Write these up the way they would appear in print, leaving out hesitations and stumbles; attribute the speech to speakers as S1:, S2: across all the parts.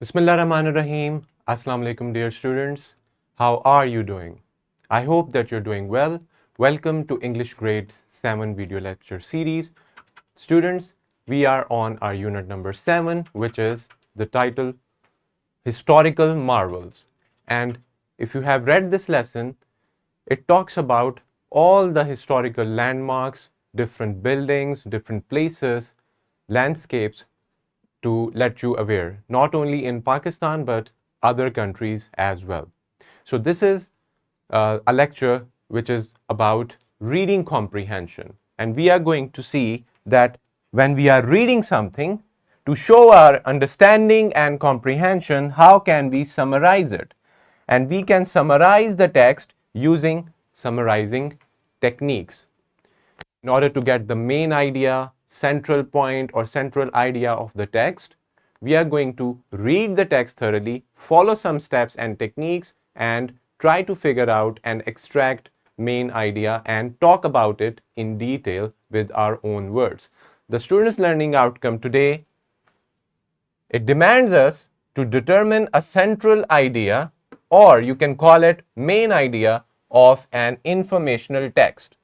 S1: Bismillahirrahmanirrahim. Assalamu alaikum, dear students. How are you doing? I hope that you're doing well. Welcome to English Grade 7 video lecture series. Students, we are on our unit number 7, which is the title Historical Marvels. And if you have read this lesson, it talks about all the historical landmarks, different buildings, different places, landscapes to let you aware, not only in Pakistan but other countries as well. So this is a lecture which is about reading comprehension, and we are going to see that when we are reading something, to show our understanding and comprehension, how can we summarize it? And we can summarize the text using summarizing techniques. In order to get the main idea, central point or central idea of the text, we are going to read the text thoroughly, follow some steps and techniques, and try to figure out and extract main idea and talk about it in detail with our own words. The students' learning outcome today, it demands us to determine a central idea, or you can call it main idea of an informational text.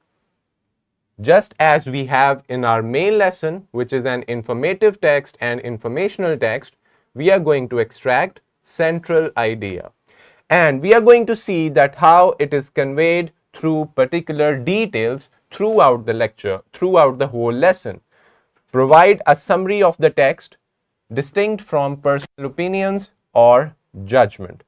S1: Just as we have in our main lesson, which is an informative text and informational text, we are going to extract central idea. And we are going to see that how it is conveyed through particular details throughout the lecture, throughout the whole lesson. Provide a summary of the text distinct from personal opinions or judgment.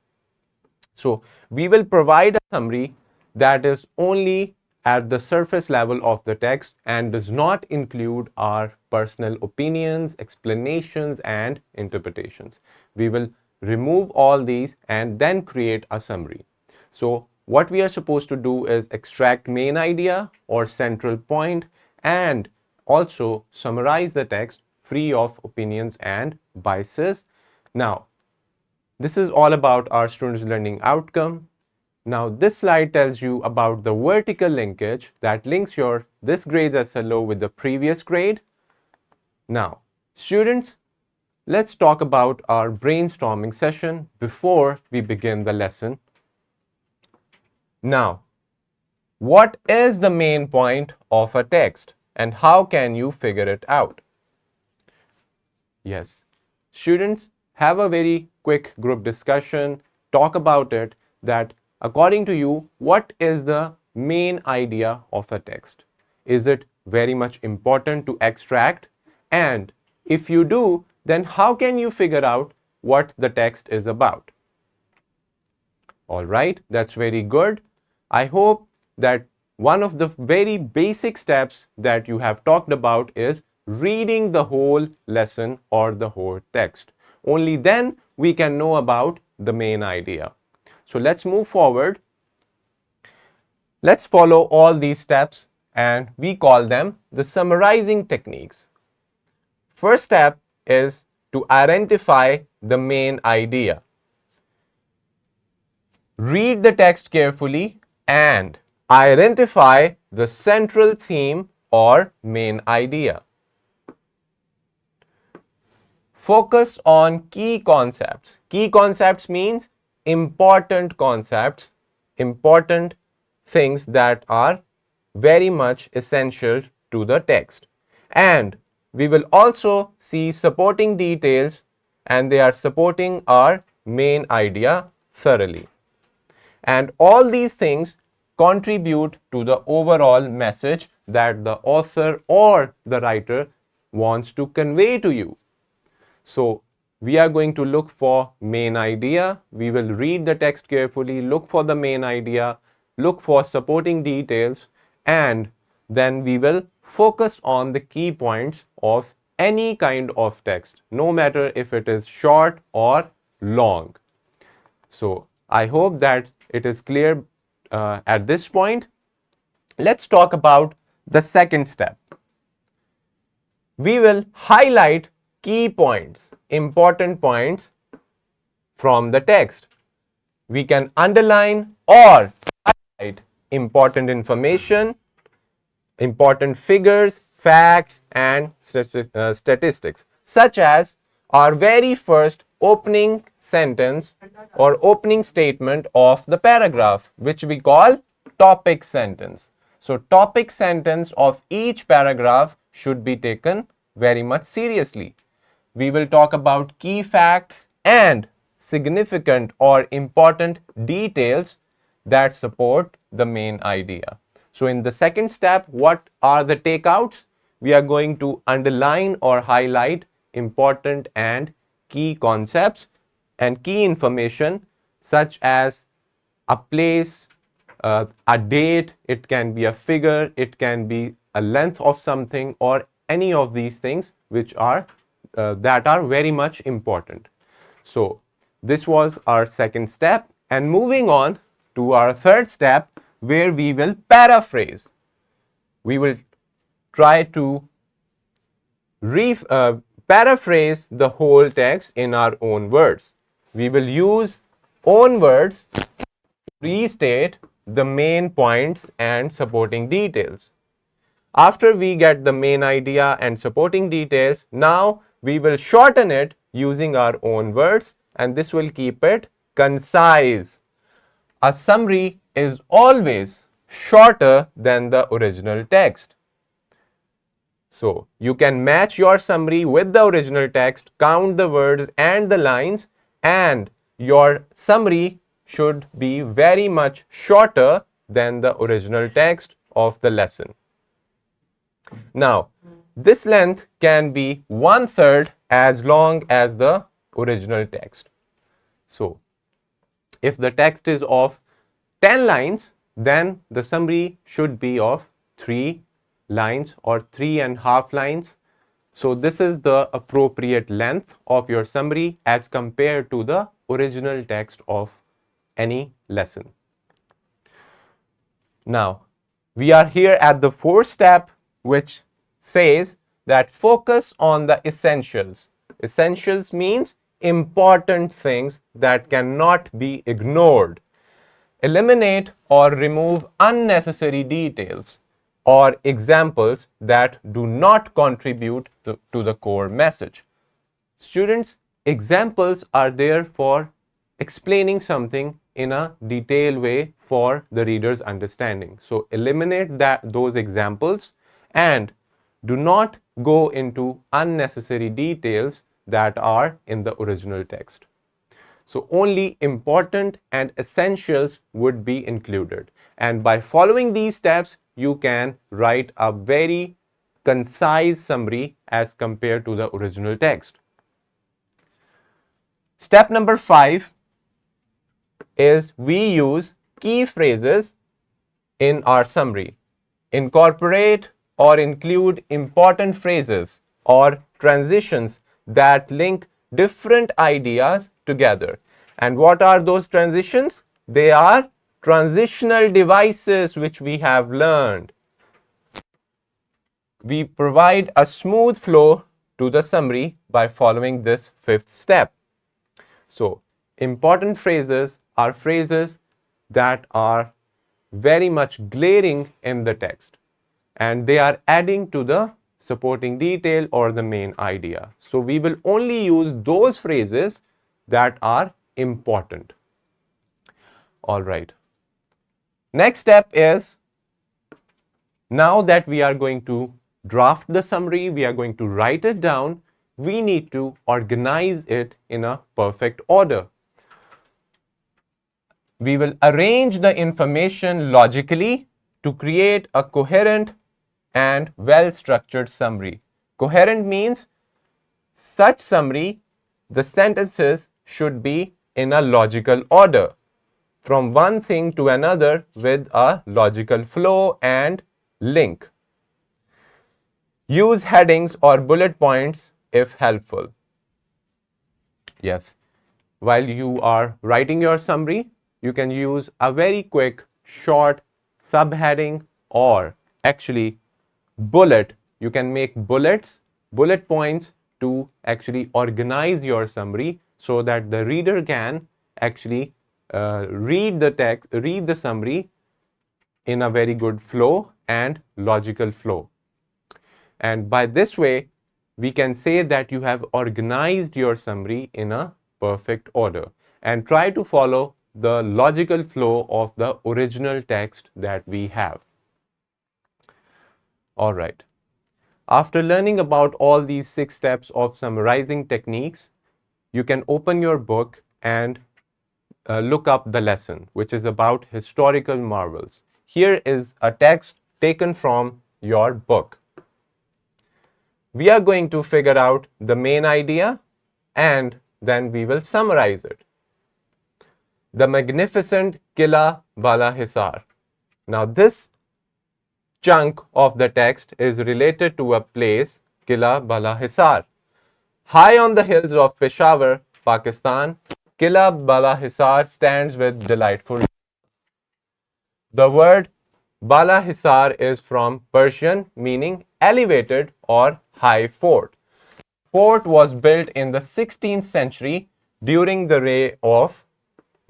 S1: So we will provide a summary that is only at the surface level of the text and does not include our personal opinions, explanations, and interpretations. We will remove all these and then create a summary. So what we are supposed to do is extract main idea or central point and also summarize the text free of opinions and biases. Now, this is all about our students' learning outcome. Now, this slide tells you about the vertical linkage that links your this grade's SLO with the previous grade. Now, students, let's talk about our brainstorming session before we begin the lesson. Now, what is the main point of a text and how can you figure it out? Yes, students, have a very quick group discussion, talk about it, that according to you, what is the main idea of a text? Is it very much important to extract? And if you do, then how can you figure out what the text is about? All right, that's very good. I hope that one of the very basic steps that you have talked about is reading the whole lesson or the whole text. Only then we can know about the main idea. So let's move forward. Let's follow all these steps and we call them the summarizing techniques. First step is to identify the main idea. Read the text carefully and identify the central theme or main idea. Focus on key concepts. Key concepts means important concepts, important things that are very much essential to the text. And we will also see supporting details, and they are supporting our main idea thoroughly. And all these things contribute to the overall message that the author or the writer wants to convey to you. So we are going to look for main idea. We will read the text carefully, look for the main idea, look for supporting details, and then we will focus on the key points of any kind of text, no matter if it is short or long. So I hope that it is clear at this point. Let's talk about the second step. We will highlight key points, important points from the text. We can underline or highlight important information, important figures, facts, and statistics, such as our very first opening sentence or opening statement of the paragraph, which we call topic sentence. So topic sentence of each paragraph should be taken very much seriously. We will talk about key facts and significant or important details that support the main idea. So in the second step, what are the takeouts? We are going to underline or highlight important and key concepts and key information such as a place, a date, it can be a figure, it can be a length of something, or any of these things which are that are very much important. So this was our second step, and moving on to our third step, where we will paraphrase. We will try to paraphrase the whole text in our own words. We will use own words to restate the main points and supporting details. After we get the main idea and supporting details, now we will shorten it using our own words, and this will keep it concise. A summary is always shorter than the original text. So you can match your summary with the original text, count the words and the lines, and your summary should be very much shorter than the original text of the lesson. Now, this length can be 1/3 as long as the original text. So, if the text is of 10 lines, then the summary should be of 3 lines or 3.5 lines. So, this is the appropriate length of your summary as compared to the original text of any lesson. Now, we are here at the fourth step, which says that focus on the essentials. Essentials means important things that cannot be ignored. Eliminate or remove unnecessary details or examples that do not contribute to the core message. Students, examples are there for explaining something in a detailed way for the reader's understanding. So eliminate those examples and do not go into unnecessary details that are in the original text. So only important and essentials would be included. And by following these steps, you can write a very concise summary as compared to the original text. Step number 5 is we use key phrases in our summary. Incorporate or include important phrases or transitions that link different ideas together. And what are those transitions? They are transitional devices which we have learned. We provide a smooth flow to the summary by following this fifth step. So, important phrases are phrases that are very much glaring in the text, and they are adding to the supporting detail or the main idea. So we will only use those phrases that are important. All right. Next step is, now that we are going to draft the summary, we are going to write it down, we need to organize it in a perfect order. We will arrange the information logically to create a coherent and well-structured summary. Coherent means such summary, the sentences should be in a logical order, from one thing to another with a logical flow and link. Use headings or bullet points if helpful. Yes, while you are writing your summary, you can use a very quick, short subheading or actually bullet. You can make bullet points to actually organize your summary so that the reader can actually read the summary in a very good flow and logical flow. And by this way, we can say that you have organized your summary in a perfect order and try to follow the logical flow of the original text that we have. All right. After learning about all these 6 steps of summarizing techniques, you can open your book and look up the lesson, which is about historical marvels. Here is a text taken from your book. We are going to figure out the main idea and then we will summarize it. The magnificent Qila Bala Hisar. Now this chunk of the text is related to a place, Qila Bala Hisar. High on the hills of Peshawar, Pakistan, Qila Bala Hisar stands with delightful. The word Bala Hisar is from Persian meaning elevated or high fort. Fort was built in the 16th century during the reign of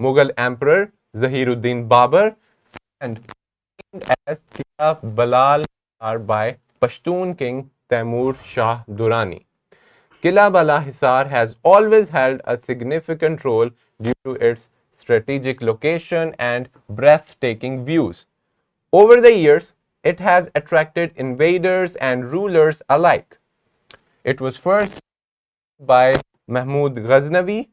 S1: Mughal Emperor Zahiruddin Babur and named as Qila Bala Hisar by Pashtun king Taimur Shah Durrani. Qila Bala Hisar has always held a significant role due to its strategic location and breathtaking views. Over the years, it has attracted invaders and rulers alike. It was first by Mahmud Ghaznavi,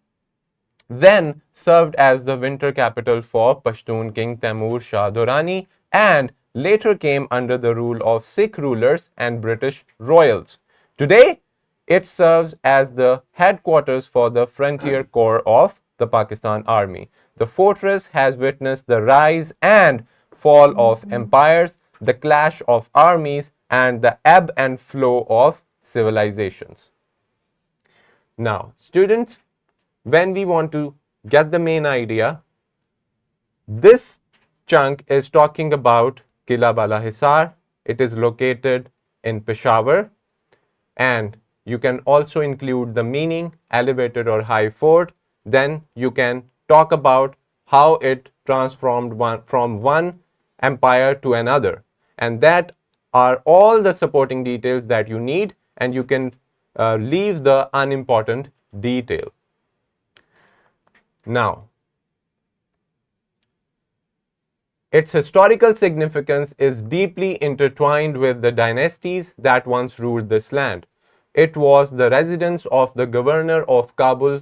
S1: then served as the winter capital for Pashtun king Taimur Shah Durrani, and later came under the rule of Sikh rulers and British royals. Today, it serves as the headquarters for the Frontier Corps of the Pakistan Army. The fortress has witnessed the rise and fall of empires, the clash of armies, and the ebb and flow of civilizations. Now, students, when we want to get the main idea, this chunk is talking about Qila Bala Hisar. It is located in Peshawar, and you can also include the meaning elevated or high fort. Then you can talk about how it transformed from one empire to another, and that are all the supporting details that you need, and you can leave the unimportant detail. Now, its historical significance is deeply intertwined with the dynasties that once ruled this land. It was the residence of the governor of Kabul,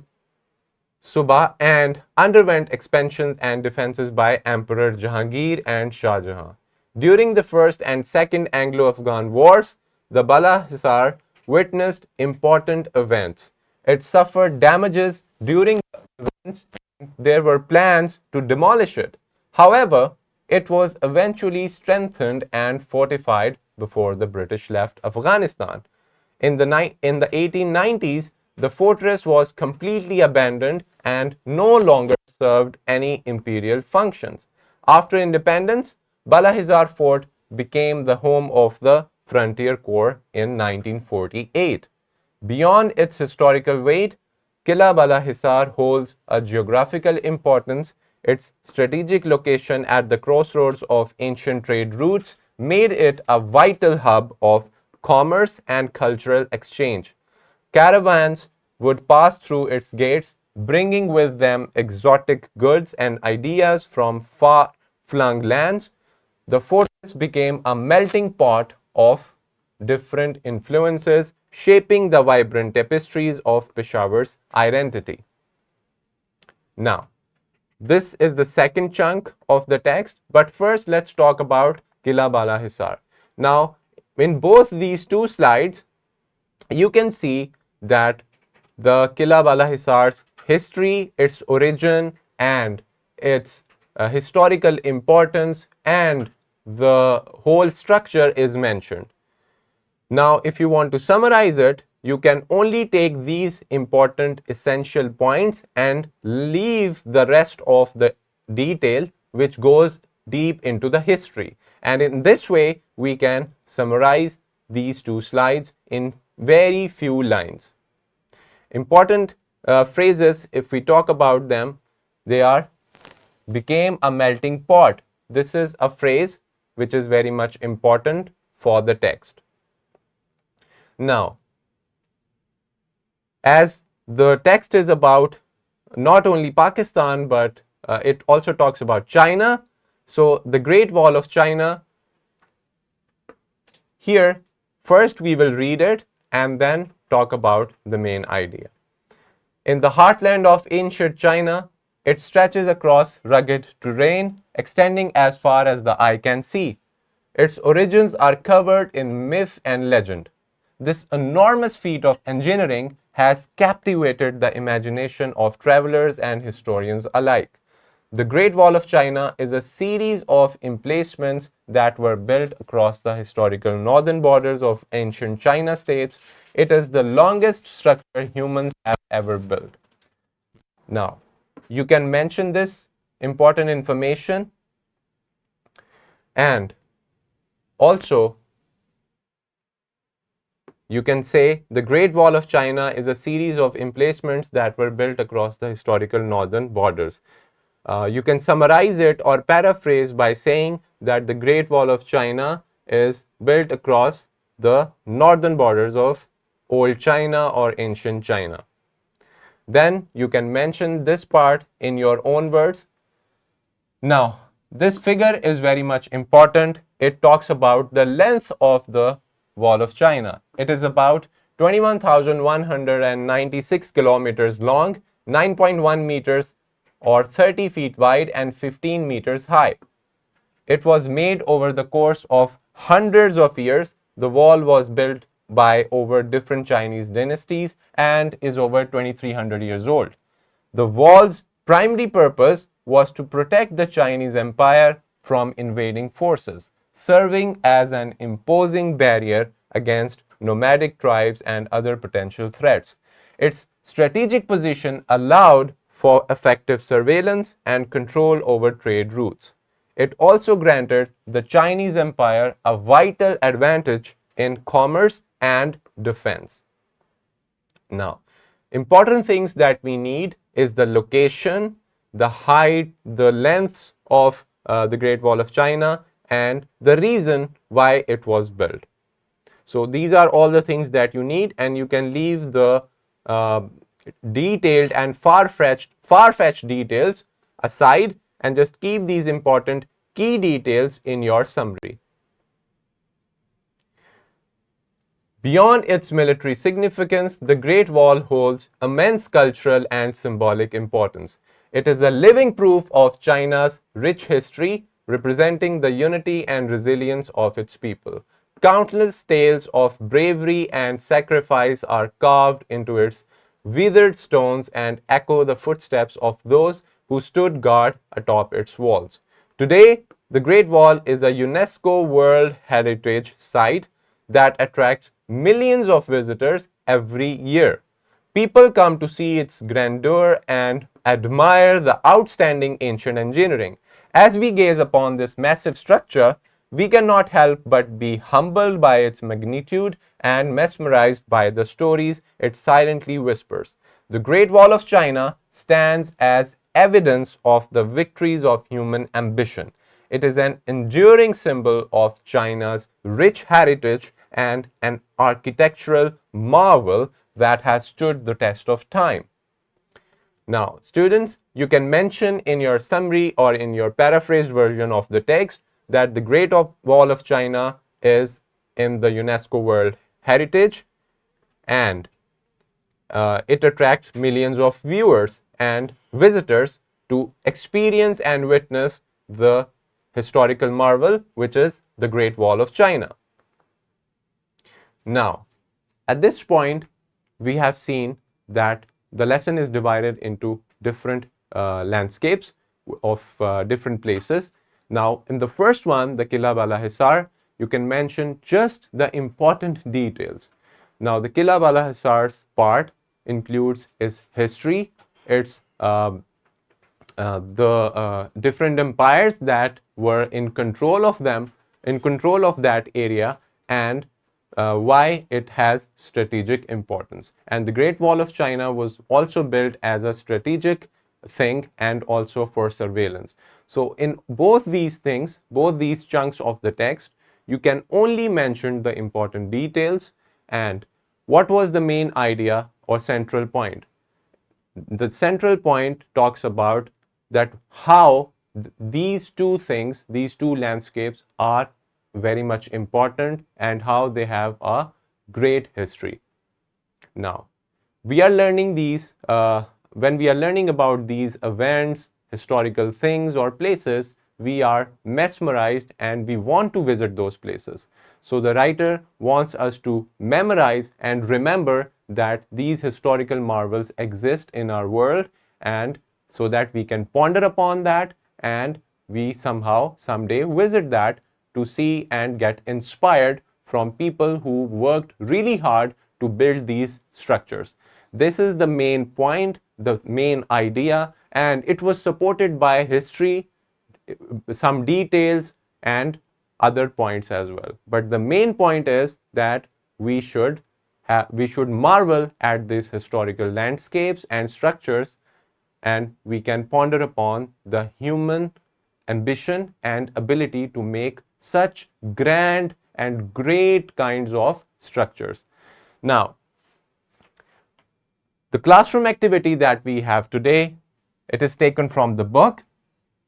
S1: Subah, and underwent expansions and defenses by Emperor Jahangir and Shah Jahan. During the First and Second Anglo-Afghan Wars, the Bala Hisar witnessed important events. It suffered damages during the events. There were plans to demolish it. However, it was eventually strengthened and fortified before the British left Afghanistan. In the 1890s, the fortress was completely abandoned and no longer served any imperial functions. After independence, Bala Hisar Fort became the home of the Frontier Corps in 1948. Beyond its historical weight, Qila Bala Hisar holds a geographical importance. Its strategic location at the crossroads of ancient trade routes made it a vital hub of commerce and cultural exchange. Caravans would pass through its gates, bringing with them exotic goods and ideas from far-flung lands. The fortress became a melting pot of different influences, shaping the vibrant tapestries of Peshawar's identity. Now, this is the second chunk of the text, but first let's talk about Qila Bala Hisar. Now, in both these two slides, you can see that the Qila Bala Hisar's history, its origin, and its historical importance, and the whole structure is mentioned. Now, if you want to summarize it, you can only take these important essential points and leave the rest of the detail which goes deep into the history. And in this way, we can summarize these two slides in very few lines. Important phrases, if we talk about them, they are became a melting pot. This is a phrase which is very much important for the text. Now, as the text is about not only Pakistan, but it also talks about China. So the Great Wall of China, here, first we will read it and then talk about the main idea. In the heartland of ancient China, it stretches across rugged terrain, extending as far as the eye can see. Its origins are covered in myth and legend. This enormous feat of engineering has captivated the imagination of travelers and historians alike. The Great Wall of China is a series of emplacements that were built across the historical northern borders of ancient China states. It is the longest structure humans have ever built. Now, you can mention this important information, and also you can say the Great Wall of China is a series of emplacements that were built across the historical northern borders. You can summarize it or paraphrase by saying that the Great Wall of China is built across the northern borders of old China or ancient China. Then you can mention this part in your own words. Now, this figure is very much important. It talks about the length of the Wall of China. It is about 21,196 kilometers long, 9.1 meters or 30 feet wide, and 15 meters high. It was made over the course of hundreds of years. The wall was built by over different Chinese dynasties and is over 2,300 years old. The wall's primary purpose was to protect the Chinese Empire from invading forces, serving as an imposing barrier against nomadic tribes and other potential threats. Its strategic position allowed for effective surveillance and control over trade routes. It also granted the Chinese Empire a vital advantage in commerce and defense. Now, important things that we need is the location, the height, the lengths of the Great Wall of China, and the reason why it was built. So these are all the things that you need, and you can leave the detailed and far-fetched details aside and just keep these important key details in your summary. Beyond its military significance, the Great Wall holds immense cultural and symbolic importance. It is a living proof of China's rich history, representing the unity and resilience of its people. Countless tales of bravery and sacrifice are carved into its withered stones and echo the footsteps of those who stood guard atop its walls. Today, the Great Wall is a UNESCO World Heritage Site that attracts millions of visitors every year. People come to see its grandeur and admire the outstanding ancient engineering. As we gaze upon this massive structure, we cannot help but be humbled by its magnitude and mesmerized by the stories it silently whispers. The Great Wall of China stands as evidence of the victories of human ambition. It is an enduring symbol of China's rich heritage and an architectural marvel that has stood the test of time. Now, students, you can mention in your summary or in your paraphrased version of the text that the Great Wall of China is in the UNESCO World Heritage, and it attracts millions of viewers and visitors to experience and witness the historical marvel, which is the Great Wall of China. Now, at this point, we have seen that the lesson is divided into different landscapes of different places. Now, in the first one, the Qila Bala Hisar, you can mention just the important details. Now, the Qila Bala Hisar's part includes its history, its the different empires that were in control of them, in control of that area, and why it has strategic importance. And the Great Wall of China was also built as a strategic thing and also for surveillance. So in both these things, both these chunks of the text, you can only mention the important details and what was the main idea or central point. the central point talks about that how these two things, these two landscapes are very much important and how they have a great history. Now, we are learning these, when we are learning about these events, historical things or places, we are mesmerized and we want to visit those places. So the writer wants us to memorize and remember that these historical marvels exist in our world, and so that we can ponder upon that and we somehow someday visit that to see and get inspired from people who worked really hard to build these structures. This is the main point, the main idea, and it was supported by history, some details, and other points as well. But the main point is that we should marvel at these historical landscapes and structures, and we can ponder upon the human ambition and ability to make such grand and great kinds of structures. Now, the classroom activity that we have today, it is taken from the book.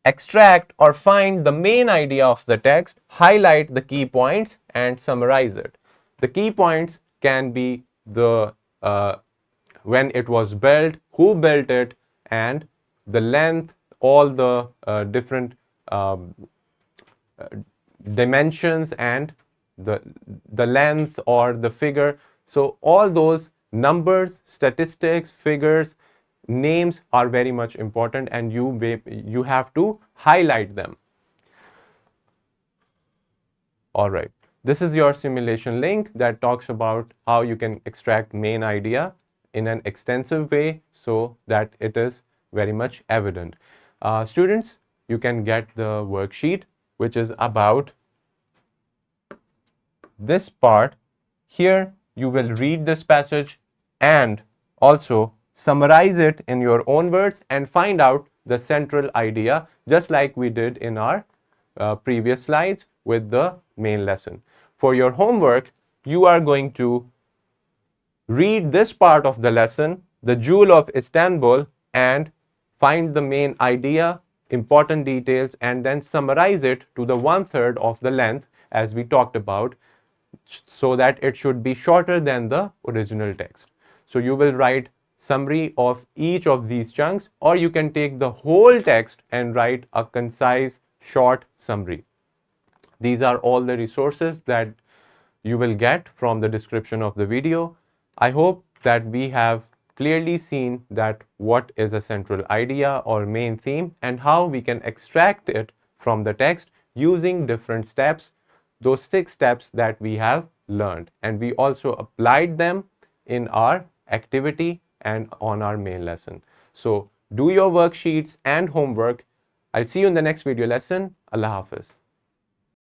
S1: Extract or find the main idea of the text, highlight the key points and summarize it. The key points can be the when it was built, who built it, and the length, all the different dimensions and the length or the figure. So all those numbers, statistics, figures, names are very much important, and you have to highlight them. All right. This is your simulation link that talks about how you can extract main idea in an extensive way so that it is very much evident. Students, you can get the worksheet, which is about this part. Here you will read this passage and also summarize it in your own words and find out the central idea, just like we did in our previous slides with the main lesson. For your homework, you are going to read this part of the lesson, the Jewel of Istanbul, and find the main idea, important details, and then summarize it to the 1/3 of the length as we talked about, so that it should be shorter than the original text. So you will write summary of each of these chunks, or you can take the whole text and write a concise short summary. These are all the resources that you will get from the description of the video. I hope that we have clearly seen that what is a central idea or main theme and how we can extract it from the text using different steps, those 6 steps that we have learned, and we also applied them in our activity and on our main lesson. So do your worksheets and homework. I'll see you in the next video lesson. Allah Hafiz.